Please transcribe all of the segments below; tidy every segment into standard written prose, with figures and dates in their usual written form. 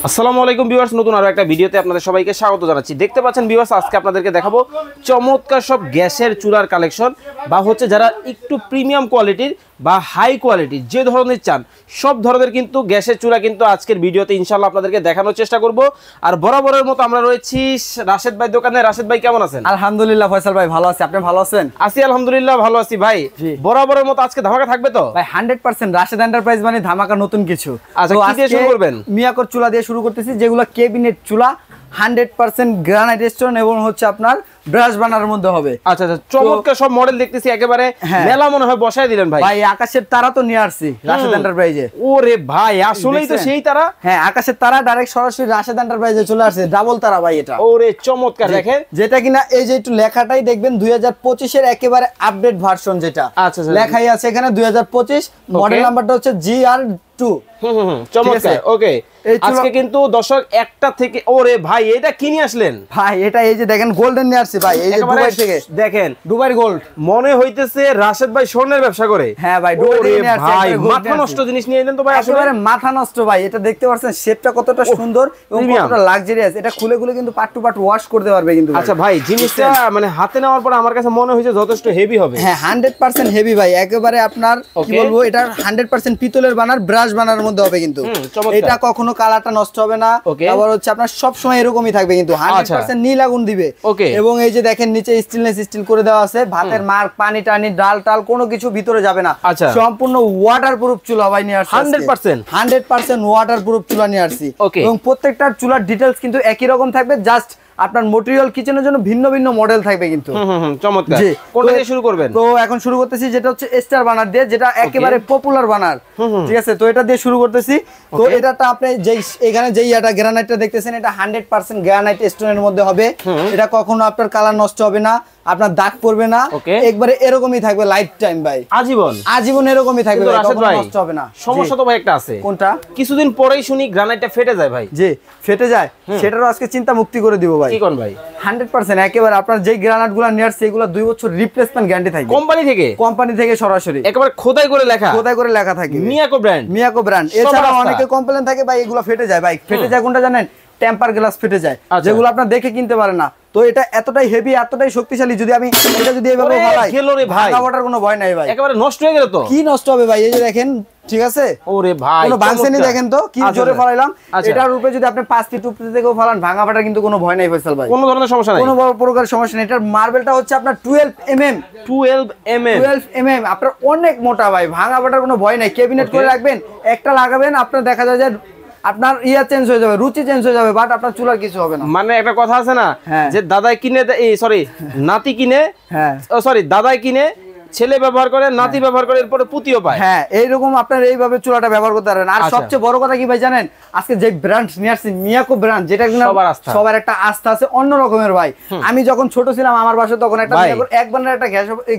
আসসালামু আলাইকুম ভিউয়ার্স, নতুন আরো একটা ভিডিওতে আপনাদের সবাইকে স্বাগত জানাচ্ছি। দেখতে পাচ্ছেন ভিউয়ার্স, আজকে আপনাদেরকে দেখাবো চমৎকার সব গ্যাসের চুলার কালেকশন, বা হচ্ছে যারা একটু প্রিমিয়াম কোয়ালিটির বা হাই কোয়ালিটির যে ধরনের চান সব ধরনের কিন্তু গ্যাসের চুলা কিন্তু আজকের ভিডিওতে ইনশাআল্লাহ আপনাদেরকে দেখানোর চেষ্টা করব। আর বরাবরের মতো আমরা রয়েছি রাশেদ ভাই দোকানে। রাশেদ ভাই কেমন আছেন? আলহামদুলিল্লাহ ফয়সাল ভাই ভালো আছি, আপনি ভালো আছেন? আছি আলহামদুলিল্লাহ, ভালো আছি ভাই। বরাবরের মতো আজকে ধামাকা থাকবে তো ভাই? 100% রাশেদ এন্টারপ্রাইজ মানে ধামাকা, নতুন কিছু। আচ্ছা, কি দিয়ে শুরু করবেন? মিয়াকোর চুলা দিয়ে শুরু করতেছি, যেগুলো কেবিনেট চুলা 100% গ্রানাইট স্টোন এবং হচ্ছে আপনার ব্রাশ বানার মধ্যে হবে। আচ্ছা আচ্ছা, চমৎকার সব মডেল দেখতেছি, একেবারে মেলা মনে হয় বসায় দিলেন ভাই। ভাই আকাশের তারা তো নিয়ে আসছি রাশেদ এন্টারপ্রাইজে। ওরে ভাই, আসলেই তো সেই তারা। হ্যাঁ, আকাশের তারা ডাইরেক্ট সরাসরি রাশেদ এন্টারপ্রাইজে চলে আসছে, ডাবল তারা ভাই এটা। ওরে চমৎকার, দেখেন যেটা কিনা এই যে একটু লেখাটাই দেখবেন 2025 এর একেবারে আপডেট ভার্সন, যেটা আচ্ছা লেখাই আছে এখানে 2025, মডেল নাম্বারটা হচ্ছে GR2। চমৎকার। ওকে, আজকে কিন্তু দর্শক একটা থেকে, ওরে ভাই এটা কিনে আসলেন ভাই? এটা এই যে দেখেন গোল্ডেন নিয়ে আসছে ভাই, এই যে দুবাই থেকে। দেখেন দুবাই গোল্ড, মনে হইতেছে রাশেদ ভাই স্বর্ণের ব্যবসা করে। হ্যাঁ ভাই, দুবাই থেকে নিয়ে আসছে। ভাই মাথা নষ্ট জিনিস নিয়ে এলেন তো ভাই, একেবারে মাথা নষ্ট ভাই। এটা দেখতে পাচ্ছেন শেপটা কতটা সুন্দর এবং কতটা লাক্সারিয়াস। এটা খুলে খুলে কিন্তু পার্ট টু পার্ট ওয়াশ করতে পারবে কিন্তু। আচ্ছা ভাই, জিনিসটা মানে হাতে নেওয়ার পর আমার কাছে মনে হয়েছে যথেষ্ট হেভি হবে। হ্যাঁ, 100% হেভি ভাই, একেবারে আপনার কি বলবো, এটা 100% পিতলের বানার, ব্রাশ বানার মধ্যে হবে কিন্তু। এটা কখনো কালারটা নষ্ট হবে না। আবার হচ্ছে আপনার সব সময় এরকমই থাকবে কিন্তু, 100% নীল আগুন দিবে। এবং এই যে দেখেন নিচে স্টেনলেস স্টিল করে দেওয়া আছে, ভাতের মার্ক, পানি টানি, ডাল টাল কোনো কিছু ভিতরে যাবে না। সম্পূর্ণ ওয়াটারপ্রুফ চুলা ভাই নিয়ে আসছে 100% ওয়াটারপ্রুফ চুলা নিয়ে আসছি। এবং প্রত্যেকটা চুলার ডিটেইলস কিন্তু একই রকম থাকবে, জাস্ট আপনার মটেরিয়াল কিচেনের জন্য ভিন্ন ভিন্ন মডেল থাকবে কিন্তু। চমৎকার। কোনটা দিয়ে শুরু করবেন? তো এখন শুরু করতেছি যেটা হচ্ছে স্টার বানার দিয়ে, যেটা একেবারে পপুলার বানার। ঠিক আছে, তো এটা দিয়ে শুরু করতেছি। তো এটাটা আপনি যেই এখানে যেই এটা গ্রানাইটটা দেখতেছেন, এটা 100% গ্রানাইট স্টোনের মধ্যে হবে। এটা কখনো আপনার কালার নষ্ট হবে না, আপনার দাগ পড়বে না, একবারে এরকমই থাকবে লাইফ টাইম ভাই, আজীবন আজীবন এরকমই থাকবে, কখনো নষ্ট হবে না। সমস্যা তো ভাই একটা আছে। কোনটা? কিছুদিন পরেই শুনি গ্রানাইটটা ফেটে যায় ভাই। জি, ফেটে যায়, সেটারও আজকে চিন্তা মুক্তি করে দিব ভাই। কি কোন ভাই? 100% একেবারে আপনার যেই গ্রানাইটগুলো নিয়ে আসছে, এগুলো 2 বছর রিপ্লেসমেন্ট গ্যারান্টি থাকবে কোম্পানি থেকে সরাসরি, একেবারে খোদাই করে লেখা থাকে মিয়াকো ব্র্যান্ড। এছাড়া অনেকে কমপ্লেইন থাকে ভাই এগুলো ফেটে যায়। ভাই ফেটে যায় কোনটা জানেন? টেম্পার গ্লাস ফেটে যায়, যেগুলো আপনার দেখে কিনতে পারে না। তো এটা এতটাই হেভি, এতটাই শক্তিশালী, যদি আমি এটা যদি এইভাবে ফলাই, ভাঙা ওঠার কোনো ভয় নাই ভাই। একেবারে নষ্ট হয়ে গেল তো? কি নষ্ট হবে ভাই? এই যে দেখেন, ঠিক আছে, ওরে ভাই কোনো ভাঙছেনি দেখেন তো কি জোরে ফলাইলাম। এটার উপরে যদি আপনি 5 ফিট উপরে থেকেও ফলান, ভাঙা ফাটার কিন্তু কোনো ভয় নাই ফয়সাল ভাই, কোনো ধরনের সমস্যা নাই, কোনো বড় প্রকার সমস্যা নেই। এটার মার্বেলটা হচ্ছে আপনার 12 mm আপনার অনেক মোটা ভাই, ভাঙা ফাটার কোনো ভয় নাই। ক্যাবিনেট করে রাখবেন, একটা লাগাবেন, আপনার দেখা যায় যে আপনার ইয়া চেঞ্জ হয়ে যাবে, রুচি চেঞ্জ হয়ে যাবে, বাট আপনার চুলার কিছু হবে না। মানে একটা কথা আছে না, যে দাদাই কিনে, নাতি কিনে, দাদাই কিনে, ছেলে ব্যবহার করে, নাতি ব্যবহার করে, এরপরে পুতিও পায়। হ্যাঁ, এইরকম আপনার এইভাবে চুলাটা ব্যবহার করতে পারেন। আর সবচেয়ে বড় কথা কি ভাই জানেন? আজকে যে ব্র্যান্ড নিয়ে আসছি, মিয়াকো ব্র্যান্ড, যেটা সবার একটা আস্থা আছে অন্য রকমের ভাই। আমি যখন ছোট ছিলাম, আমার বাসায় তখন একটা এক বান্ডার একটা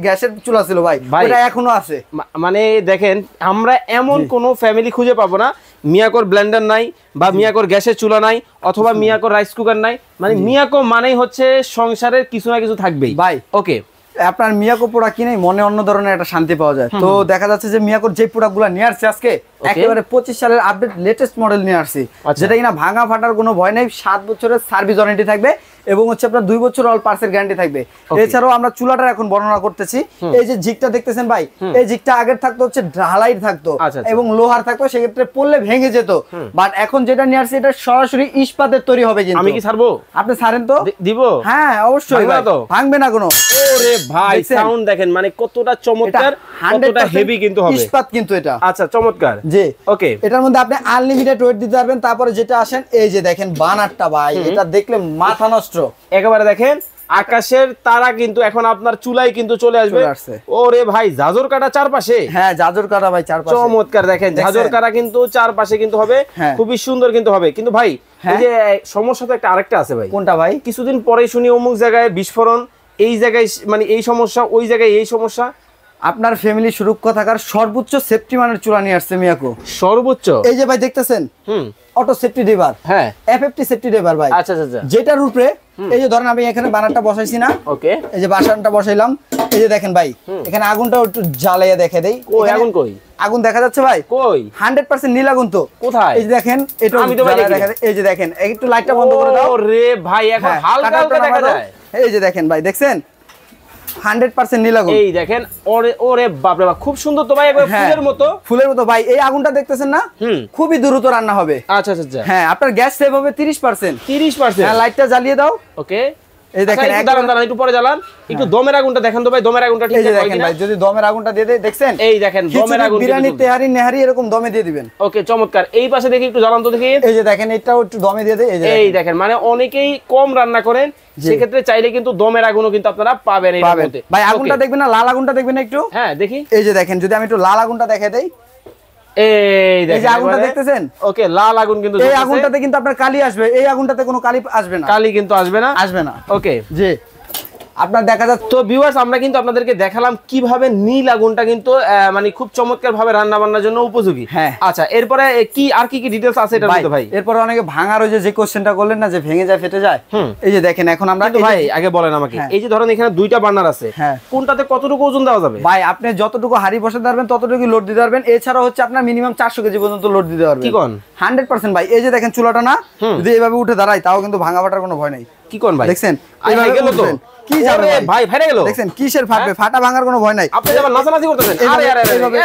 গ্যাসের চুলা ছিল ভাই, এটা এখনো আছে। মানে দেখেন, আমরা এমন কোন ফ্যামিলি খুঁজে পাবো না মিয়াকোর ব্লেন্ডার নাই, বা মিয়াকোর গ্যাসের চুলা নাই, অথবা মিয়াকোর রাইস কুকার নাই। মানে মিয়াকো মানেই হচ্ছে সংসারের কিছু না কিছু থাকবেই ভাই। ওকে, আপনার মিয়াকো প্রোডাক্ট কিনে মনে অন্য ধরনের একটা শান্তি পাওয়া যায়। তো দেখা যাচ্ছে যে মিয়াকোর যে প্রোডাক্টগুলো নিয়ে আসছে আজকে, একেবারে 25 সালের আপডেট লেটেস্ট মডেল নিয়ে আসছি, যেটা কিনা ভাঙা ফাটার কোনো ভয় নেই, 7 বছরের সার্ভিস ওয়ারেন্টি থাকবে, এবং হচ্ছে আপনার 2 বছর অল পার্সের গ্যারান্টি থাকবে। এছাড়াও আমরা চুলাটার এখন বর্ণনা করতেছি। এই যে জিগটা দেখতেছেন ভাই, এই জিগটা আগের থাকতো হচ্ছে ঢালাই থাকতো এবং লোহার থাকতো, সেক্ষেত্রে পড়লে ভেঙে যেত। বাট এখন যেটা নিয়ে আসছে, এটা সরাসরি ইস্পাতের তৈরি হবে। কিন্তু আমি কি ছাড়বো? আপনি ছাড়েন তো দিব? হ্যাঁ অবশ্যই, ভাঙবে না কোনো। ওরে ভাই, সাউন্ড দেখেন, মানে কতটা চমৎকার, কতটা হেভি কিন্তু হবে, ইস্পাত কিন্তু এটা। আচ্ছা, চমৎকার। জি, ওকে, এটার মধ্যে আপনি আনলিমিটেড ওয়েট দিতে পারবেন। তারপরে যেটা আসেন, এই যে দেখেন বানারটা ভাই, এটা দেখলে মাথা নষ্ট একেবারে। দেখেন, আকাশের তারা কিন্তু এখন আপনার চুলাই কিন্তু চলে আসবে। ওরে ভাই, জাজর কাটা চারপাশে। হ্যাঁ, জাজর কাটা ভাই চারপাশে, চমৎকার। দেখেন, জাজর কাটা কিন্তু চারপাশে কিন্তু হবে, খুবই সুন্দর কিন্তু হবে। কিন্তু ভাই, এই যে সমস্যা তো একটা আরেকটা আছে ভাই। কোনটা ভাই? কিছুদিন পরে শুনি অমুক জায়গায় বিস্ফোরণ, এই জায়গায় মানে এই সমস্যা, ওই জায়গায় এই সমস্যা। আপনার ফ্যামিলি সুরক্ষা থাকার সর্বোচ্চ সেফটি মানের চুলা নিয়ে আসছে মিয়াকো। সর্বোচ্চ? এই যে ভাই দেখতেছেন, অটো সেফটি ডেবার, হ্যাঁ এফএফটি সেফটি ডেবার ভাই। আচ্ছা আচ্ছা, যেটার উপরে এই যে ধরেন আমি এখানে বানারটা বসাইছি না, ওকে, এই যে বাসানটা বসাইলাম, এই যে দেখেন ভাই এখানে আগুনটা একটু জ্বালাইয়া দেখে দেই। কই আগুন কই? আগুন দেখা যাচ্ছে ভাই? কই? 100% নীল আগুন তো। কোথায়? এই যে দেখেন এটা আমি তো ভাই দেখি। এই যে দেখেন একটু লাইটটা বন্ধ করে দাও। ওরে ভাই এখন হালকা হালকা দেখা যায়। এই যে দেখেন ভাই দেখছেন 100% নীল আগুন। এই দেখেন ওরে বাপ রে বাপ খুব সুন্দর তো ভাই একবার ফুলের মতো। ফুলের মতো ভাই এই আগুনটা দেখতেছেন না? খুবই দ্রুত রান্না হবে। আচ্ছা আচ্ছা আচ্ছা। হ্যাঁ আপনার গ্যাস সেভ হবে 30%। 30%? হ্যাঁ লাইটটা জ্বালিয়ে দাও। ওকে এই দেখেন দাঁড়ান একটু পরে জ্বালান। একটু দমের আগুনটা দেখেন তো ভাই, দমের আগুনটা ঠিক আছে? এই দেখেন ভাই যদি দমের আগুনটা দিয়ে দেই দেখছেন? এই দেখেন দমের আগুন বিরিয়ানি তেহারি নেহারি এরকম দমে দিয়ে দিবেন। ওকে চমৎকার। এই পাশে দেখি একটু জ্বালান তো দেখি। এই যে দেখেন এটাও একটু দমে দিয়ে দেই। এই দেখেন মানে অনেকেই কম রান্না করেন, সেক্ষেত্রে চাইলে কিন্তু দমের আগুনও কিন্তু আপনারা পাবেন এই মধ্যে। ভাই আগুনটা দেখবেন না, লাল আগুনটা দেখবেন একটু। হ্যাঁ দেখি। এই যে দেখেন যদি আমি একটু লাল আগুনটা দেখাই দেই। এই দেখেন এই যে আগুনটা দেখতেছেন? ওকে লাল আগুন কিন্তু এই আগুনটাতে কিন্তু আপনার কালি আসবে, এই আগুনটাতে কোনো কালি আসবে না। কালি কিন্তু আসবে না? আসবে না। ওকে জি আপনার দেখা যাচ্ছে। তো ভিউয়ার্স আমরা কিন্তু আপনাদেরকে দেখালাম কিভাবে নীল আগুনটা কিন্তু মানে খুব চমৎকার ভাবে রান্না বান্নার জন্য উপযোগী। হ্যাঁ আচ্ছা এরপরে কি আর কি কি ডিটেইলস আছে এটার মধ্যে ভাই? এরপরে অনেকে ভাঙার ওই যে কোশ্চেনটা করলেন না যে ভেঙে যায় ফেটে যায়, এই যে দেখেন এখন আমরা ভাই আগে বলেন আমাকে এই যে ধরেন এখানে দুইটা বার্নার আছে, কোনটাতে কতটুকু ওজন দেওয়া যাবে? ভাই আপনি যতটুকু হাড়ি বসাতে পারবেন ততটুকু লোড দিতে পারবেন। এছাড়া হচ্ছে আপনার মিনিমাম 400 কেজি পর্যন্ত লোড দিতে পারবেন। কি কোন? 100% ভাই। এই যে দেখেন চুলাটা না যদি এইভাবে উঠে দাঁড়ায় তাও কিন্তু ভাঙা ফাটার কোনো ভয় নাই। কি কোন ভাই? দেখছেন এইভাবে গেল তো কি যাবে ভাই ফেটে গেল। দেখছেন কিসের ফাটবে? ফাটা ভাঙার কোনো ভয় নাই। আপনি যখন নাচানাচি করতেছেন আরে আরে এইভাবে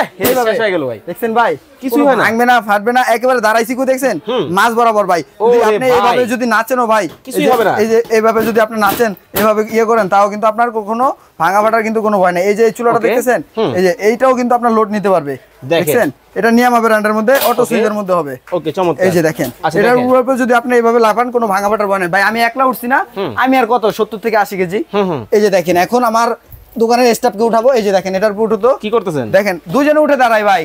শেষ হয়ে গেল ভাই। দেখছেন ভাই কিছুই হয় না, ভাঙবে না ফাটবে না, একেবারে দাঁড়াইছি কো দেখছেন মাছ বরাবর ভাই। যদি আপনি এইভাবে যদি নাচেনও ভাই কিছুই হবে না। এই যে এইভাবে যদি আপনি নাচেন এইভাবে করেন তাও কিন্তু আপনার কোনো ভাঙা ফাটার কিন্তু কোনো ভয় নাই। এই যে এই চুলাটা দেখতেছেন এই যে এইটাও কিন্তু আপনার লোড নিতে পারবে। দেখছেন এটা নিয়ামা ব্র্যান্ডের মধ্যে অটো সুইচের মধ্যে হবে। ওকে চমৎকার। এই যে দেখেন এটার উপরে যদি আপনি এইভাবে লাফান কোনো ভাঙা ফাটার ভয় নাই ভাই। আমি একলা উঠছি না, আমি আর কত 70 থেকে 80 কেজি। এই যে দেখেন এখন আমার দোকানের স্টাফকে উঠাবো। এই যে দেখেন এটার উপর উঠো তো। কি করতেছেন? দেখেন দুইজনে উঠে দাঁড়াই ভাই।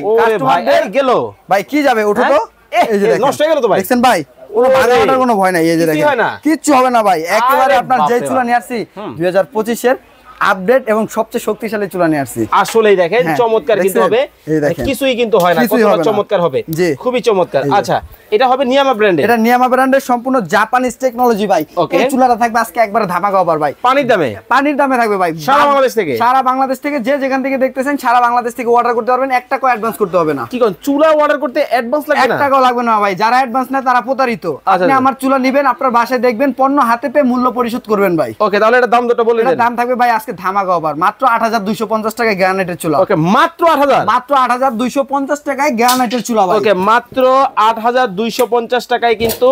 ভাই গেল ভাই কি যাবে উঠো তো। এই যে নষ্ট হয়ে গেল তো ভাই। দেখছেন ভাই কোনো ভাঙা ফাটার কোনো ভয় নাই। এই যে দেখেন কিচ্ছু হবে না ভাই। একেবারে আপনার যে চুলা নিয়ে আসছি 2025 এর আপডেট এবং সবচেয়ে শক্তিশালী চুলা নিয়ে আসছি। আসলেই দেখেন চমৎকার কিন্তু হবে, কিছুই কিন্তু হয় না, কতটা চমৎকার হবে, খুবই চমৎকার। আচ্ছা এটা হবে নিয়ামা ব্র্যান্ডের। এটা নিয়ামা ব্র্যান্ডের সম্পূর্ণ জাপানিজ টেকনোলজি ভাই। এই চুলাটা থাকবে আজকে একবারে ধামাকা অফার ভাই। পানির দামে থাকবে ভাই সারা বাংলাদেশ থেকে যে যেখান থেকে দেখতেছেন সারা বাংলাদেশ থেকে অর্ডার করতে পারবেন। 1 টাকাও অ্যাডভান্স করতে হবে না। কি কোন চুলা অর্ডার করতে অ্যাডভান্স লাগবে না? 1 টাকাও লাগবে না ভাই। যারা অ্যাডভান্স নেয় তারা প্রতারিত। আপনি আমার চুলা নেবেন, আপনার বাসায় দেখবেন, পণ্য হাতে পেয়ে মূল্য পরিশোধ করবেন ভাই। ওকে তাহলে এটা দাম দুটো বলে দেন। দাম থাকবে ভাই আজকে ধামাকা অফার মাত্র 8250 টাকায় গ্রানাইটের চুলা। ওকে মাত্র 8250 টাকায় গ্রানাইটের চুলা ভাই। ওকে মাত্র 8250 টাকায় কিন্তু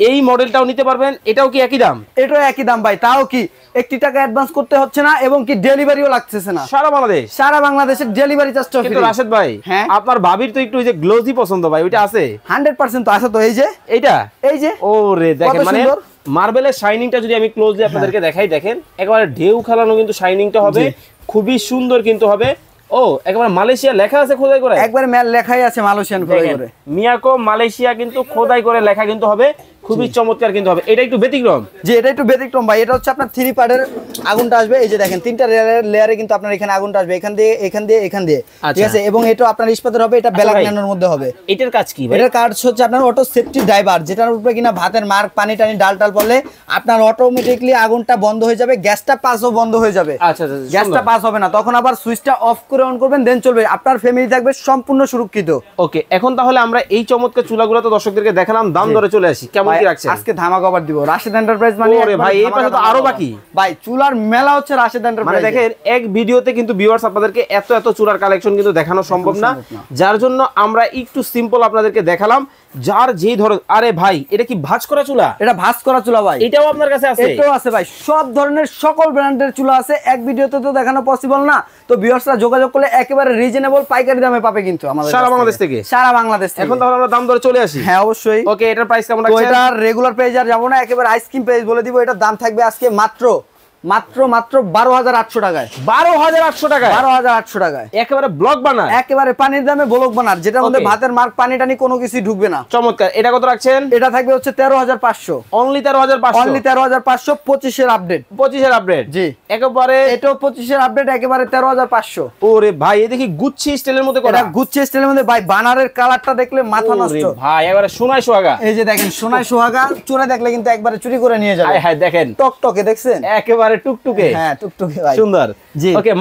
এই মডেলটাও নিতে পারবেন। এটাও কি একই দাম? এটাও একই দাম ভাই। তাও কি 1 টাকা অ্যাডভান্স করতে হচ্ছে না এবং কি ডেলিভারিও লাগতেছে না। সারা বাংলাদেশের ডেলিভারি চার্জটা ফ্রি। কিন্তু রাশেদ ভাই আপনার ভাবির তো একটু ওই যে গ্লোজি পছন্দ ভাই, ওইটা আছে? 100% তো আছে তো। এই যে এইটা এই যে ওরে দেখেন মানে মার্বেলের শাইনিংটা যদি আমি ক্লোজলি আপনাদেরকে দেখাই, দেখেন একেবারে ঢেউ খেলানো কিন্তু শাইনিংটা হবে, খুবই সুন্দর কিন্তু হবে। ও একেবারে মালয়েশিয়া লেখা আছে খোদাই করে, একবারে লেখাই আছে মালয়েশিয়ান খোদাই করে। মিয়াকো মালয়েশিয়া কিন্তু খোদাই করে লেখা কিন্তু হবে, খুবই চমৎকার কিন্তু হবে। এটা একটু ব্যতিক্রম। জি এটা একটু ব্যতিক্রম ভাই। এটা হচ্ছে আপনার 3 পার্টের আগুনটা আসবে। এই যে দেখেন 3টা লেয়ারে কিন্তু আপনার এখানে আগুনটা আসবে, এখান দিয়ে এখান দিয়ে ঠিক আছে। এবং এটা আপনার ইস্পাতের হবে, এটা ব্ল্যাক ন্যানোর মধ্যে হবে। এটার কাজ কি ভাই? এটার কাজ হচ্ছে আপনার অটো সেফটি ড্রাইভার, যেটার উপরে কিনা ভাতের মার্ক পানি টানি ডাল পড়লে আপনার অটোমেটিক্যালি আগুনটা বন্ধ হয়ে যাবে, গ্যাসটা পাসও বন্ধ হয়ে যাবে। আচ্ছা গ্যাসটা পাস হবে না, তখন আবার সুইচটা অফ করে অন করবেন, দেন চলবে। আপনার ফ্যামিলি থাকবে সম্পূর্ণ সুরক্ষিত। ওকে এখন তাহলে আমরা এই চমৎকার চুলাগুলো তো দর্শকদেরকে দেখালাম, দাম ধরে চলে আসি। কেমন কি রাখছেন আজকে? ধামাকা অফার দিব রাশেদ এন্টারপ্রাইজ মানে। ওরে ভাই এই পাশে তো আরো বাকি ভাই চুলার মেলা হচ্ছে রাশেদ এন্টারপ্রাইজ। মানে দেখেন এক ভিডিওতে কিন্তু ভিউয়ার্স আপনাদেরকে এত চুলার কালেকশন কিন্তু দেখানো সম্ভব না, যার জন্য আমরা একটু সিম্পল আপনাদেরকে দেখালাম। যার যেই ধরনের, আরে ভাই এটা কি ভাঁজ করা চুলা? এটা ভাঁজ করা চুলা ভাই। এটাও আপনার কাছে আছে? এটাও আছে ভাই, সব ধরনের সকল ব্র্যান্ডের চুলা আছে। এক ভিডিওতে তো দেখানো পসিবল না, তো ভিউয়ার্সরা যোগাযোগ করলে একেবারে রিজনেবল পাইকারি দামে পাবে কিন্তু আমাদের সারা বাংলাদেশ থেকে। সারা বাংলাদেশ থেকে। এখন তাহলে আমরা দাম ধরে চলে আসি। হ্যাঁ অবশ্যই। ওকে এটার প্রাইস কেমন রাখছেন? তো এটা রেগুলার প্রাইস আর যাবো না, একেবারে আইসক্রিম প্রাইস বলে দিব। এটার দাম থাকবে আজকে মাত্র 12,800 টাকায়। 12,800 টাকায়? 12,800 টাকায় একেবারে ব্লক বানার, একেবারে পানির দামে ব্লক বানার, যেটার মধ্যে ভাতের মার্ক পানি টানি কোনো কিছু ঢুকবে না। চমৎকার। এটা কত রাখছেন? এটা থাকবে হচ্ছে 13,500। অনলি 13,500? অনলি 13,500। 25 এর আপডেট। 25 এর আপডেট? জি একেবারে এটাও 25 এর আপডেট, একেবারে 13,500। ওরে ভাই এই দেখি গুচ্ছি স্টাইলের মধ্যে করা। এটা গুচ্ছি স্টাইলের মধ্যে ভাই, বানারের কালারটা দেখলে মাথা নষ্ট। ওরে ভাই একেবারে সোনায় সোহাগা। এই যে দেখেন সোনায় সোহাগা, চুরে দেখলে কিন্তু একবারে চুরি করে নিয়ে যাবে। হ্যাঁ দেখেন টকটকে দেখছেন, একেবারে একেবারে টুকটুকে। হ্যাঁ টুকটুকে ভাই, সুন্দর। জি ওকে,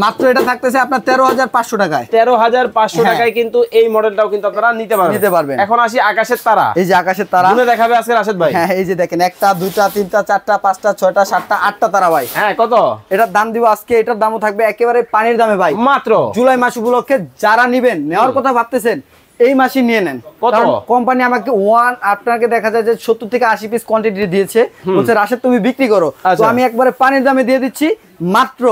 মাত্র এটা থাকতেছে আপনার 13,500 টাকায়। 13,500 টাকায় কিন্তু এই মডেলটাও কিন্তু আপনারা নিতে পারবেন। এখন আসি আকাশের তারা। এই যে আকাশের তারা গুনে দেখাবে আজকে রাশেদ ভাই। হ্যাঁ এই যে দেখেন, একটা দুইটা তিনটা চারটা পাঁচটা ছয়টা সাতটা আটটা তারা ভাই। হ্যাঁ, কত এটার দাম দিব আজকে? এটার দামও থাকবে একেবারে পানির দামে ভাই, মাত্র জুলাই মাস উপলক্ষে। যারা নিবেন, নেওয়ার কথা ভাবতেছেন, এই মাসে নিয়ে নেন। কারণ কোম্পানি আমাকে আপনাকে দেখা যায় যে 70 থেকে 80 পিস কোয়ান্টিটি দিয়েছে, বলছে রাশেদ তুমি বিক্রি করো, তো আমি একবারে পানির দামে দিয়ে দিচ্ছি মাত্র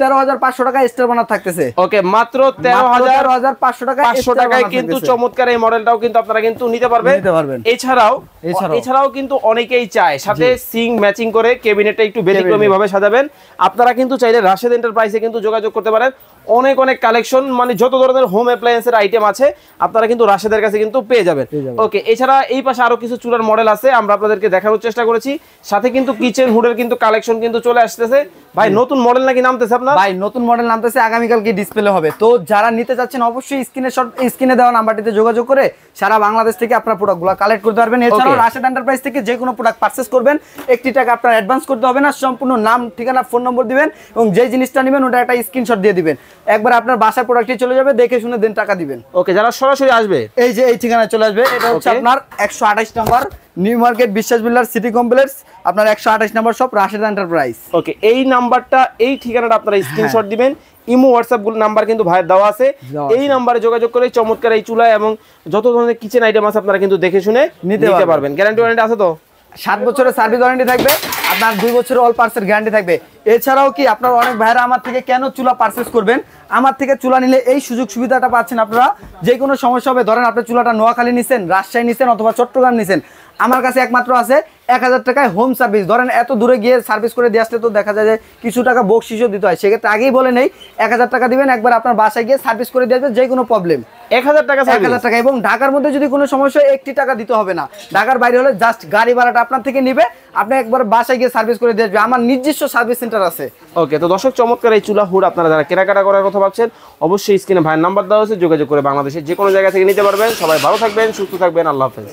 13,500 টাকা স্টার বানার থাকতেছে। ওকে, মাত্র 13,500 টাকা 500 টাকায় কিন্তু চমৎকার এই মডেলটাও কিন্তু আপনারা কিন্তু নিতে পারবেন। এছাড়াও কিন্তু অনেকেই চায় সাথে সিং ম্যাচিং করে ক্যাবিনেটটা একটু ব্যতিক্রমী ভাবে সাজাবেন। আপনারা কিন্তু চাইলে রাশেদ এন্টারপ্রাইজে কিন্তু যোগাযোগ করতে পারেন। অনেক কালেকশন, মানে যত ধরনের হোম অ্যাপ্লায়েন্সের আইটেম আছে আপনারা কিন্তু রাশেদের কাছে কিন্তু পেয়ে যাবেন। ওকে, এছাড়া এই পাশে আরো কিছু চুলার মডেল আছে, আমরা আপনাদেরকে দেখানোর চেষ্টা করেছি। সাথে কিন্তু কিচেন হুডের কিন্তু কালেকশন কিন্তু চলে আসতেছে। ভাই নতুন মডেল নাকি নামতেছে আপনার? ভাই নতুন মডেল নামতেছে, আগামীকালকে ডিসপ্লে হবে। তো যারা নিতে চাচ্ছেন অবশ্যই স্ক্রিনে দেওয়া নাম্বারটিতে যোগাযোগ করে সারা বাংলাদেশ থেকে আপনার প্রোডাক্টগুলো কালেক্ট করতে পারবেন। এছাড়াও রাশেদ এন্টারপ্রাইজ থেকে যে কোনো প্রোডাক্ট পারচেজ করবেন, 1 টাকা আপনার অ্যাডভান্স করতে হবে না, সম্পূর্ণ নাম ঠিকানা ফোন নম্বর দিবেন এবং যে জিনিসটা নেবেন ওটা একটা স্ক্রিনশট দিয়ে দিবেন। একবার আপনার বাসায় প্রোডাক্টটি চলে যাবে, দেখে শুনে দেন টাকা দিবেন। ওকে, যারা সরাসরি আসবে এই যে এই ঠিকানায় চলে আসবে। এটা হচ্ছে আপনার 128 নম্বর নিউ মার্কেট বিশ্বাস বিল্ডার সিটি কমপ্লেক্স, আপনার 128 নম্বর শপ রাশেদ এন্টারপ্রাইজ। ওকে, এই নাম্বারটা, এই ঠিকানাটা আপনারা স্ক্রিনশট দিবেন। ইমো হোয়াটসঅ্যাপ নাম্বার কিন্তু ভাইয়ের দেওয়া আছে, এই নাম্বারে যোগাযোগ করে চমৎকার এই চুলা এবং যত ধরনের কিচেন আইটেম আছে আপনারা কিন্তু দেখে শুনে নিতে পারবেন। গ্যারান্টি ওয়ারেন্টি আছে তো? 7 বছরের সার্ভিস ওয়ারেন্টি থাকবে, আপনার 2 বছরের অল পার্টসের গ্যারান্টি থাকবে। এছাড়াও কি আপনার অনেক ভাইরা আমার থেকে কেন চুলা পারচেজ করবেন, আমার থেকে চুলা নিলে এই সুযোগ সুবিধাটা পাচ্ছেন আপনারা। যে কোনো সমস্যা হবে, ধরেন আপনি চুলাটা নোয়াখালী নিছেন, রাজশাহী নিছেন অথবা চট্টগ্রাম নিছেন, আমার কাছে একমাত্র আছে 1000 টাকায় হোম সার্ভিস। ধরেন এত দূরে গিয়ে সার্ভিস করে দিয়ে আসলে তো দেখা যায় যে কিছু টাকা বকশিশও দিতে হয়, সেক্ষেত্রে আগেই বলে নেই 1000 টাকা দিবেন, একবার আপনার বাসায় গিয়ে সার্ভিস করে দিয়ে আসবে। যে কোনো প্রবলেম 1000 টাকা, 1000 টাকা। এবং ঢাকার মধ্যে যদি কোনো সমস্যা হয় 1 টাকা দিতে হবে না, ঢাকার বাইরে হলে জাস্ট গাড়ি ভাড়াটা আপনার থেকে নিবে, আপনি একবার বাসায় গিয়ে সার্ভিস করে দিয়ে আসবে। আমার নিজস্ব সার্ভিস সেন্টার আছে। ওকে, তো দর্শক চমৎকার এই চুলা হুড আপনারা যারা কেনাকাটা করার কথা ভাবছেন অবশ্যই স্ক্রিনে ভাইয়ের নাম্বার দেওয়া আছে, যোগাযোগ করে বাংলাদেশের যে কোনো জায়গা থেকে নিতে পারবেন। সবাই ভালো থাকবেন, সুস্থ থাকবেন, আল্লাহ হাফেজ।